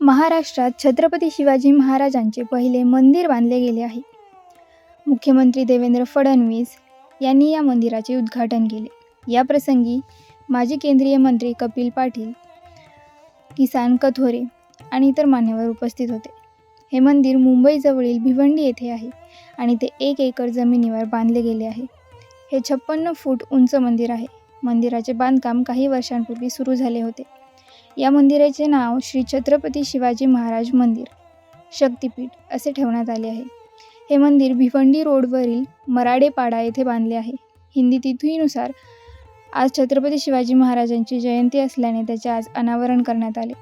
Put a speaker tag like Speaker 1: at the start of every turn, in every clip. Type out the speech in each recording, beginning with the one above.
Speaker 1: महाराष्ट्रात छत्रपती शिवाजी महाराजांचे पहिले मंदिर बांधले गेले आहे. मुख्यमंत्री देवेंद्र फडणवीस यांनी या मंदिराचे उद्घाटन केले. या प्रसंगी माजी केंद्रीय मंत्री कपिल पाटील, किसन कथोरे आणि इतर मान्यवर उपस्थित होते. हे मंदिर मुंबईजवळील भिवंडी येथे आहे आणि ते 1 एकर जमिनीवर बांधले गेले आहे. हे 56 फूट उंच मंदिर आहे. मंदिराचे बांधकाम काही वर्षांपूर्वी सुरू झाले होते. या मंदिराचे नाव श्री छत्रपती शिवाजी महाराज मंदिर, शक्तिपीठ असे ठेवण्यात आले आहे. हे मंदिर भिवंडी रोडवरील मराडेपाडा येथे बांधले आहे. हिंदी तिथीनुसार आज छत्रपती शिवाजी महाराजांची जयंती असल्याने त्याचे आज अनावरण करण्यात आले.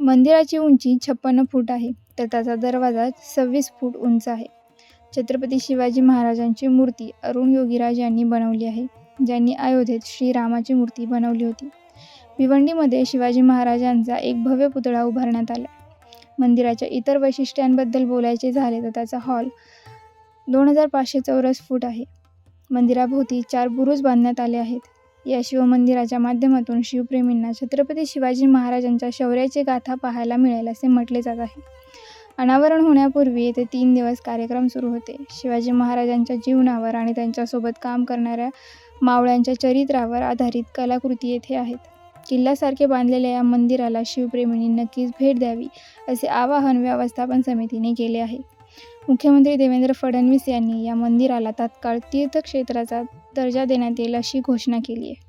Speaker 1: मंदिराची उंची 56 फूट आहे, तर त्याचा दरवाजा 26 फूट उंच आहे. छत्रपती शिवाजी महाराजांची मूर्ती अरुण योगीराज यांनी बनवली आहे, ज्यांनी अयोध्येत श्रीरामाची मूर्ती बनवली होती. भिवंडीमध्ये शिवाजी महाराजांचा एक भव्य पुतळा उभारण्यात आला. मंदिराच्या इतर वैशिष्ट्यांबद्दल बोलायचे झाले तर त्याचा हॉल 2500 चौरस फूट आहे. मंदिराभोवती 4 बुरुज बांधण्यात आले आहेत. या शिवमंदिराच्या माध्यमातून शिवप्रेमींना छत्रपती शिवाजी महाराजांच्या शौर्याची गाथा पाहायला मिळेल असे म्हटले जात आहे. अनावरण होण्यापूर्वी येथे 3 दिवस कार्यक्रम सुरू होते. शिवाजी महाराजांच्या जीवनावर आणि त्यांच्यासोबत काम करणाऱ्या मावळ्यांच्या चरित्रावर आधारित कलाकृती येथे आहेत. किल्ल्यासारखे बांधलेल्या या मंदिराला शिवप्रेमींनी नक्कीच भेट द्यावी असे आवाहन व्यवस्थापन समितीने केले आहे. मुख्यमंत्री देवेंद्र फडणवीस यांनी या मंदिराला तात्काळ तीर्थक्षेत्राचा दर्जा देण्यात येईल अशी घोषणा केली आहे.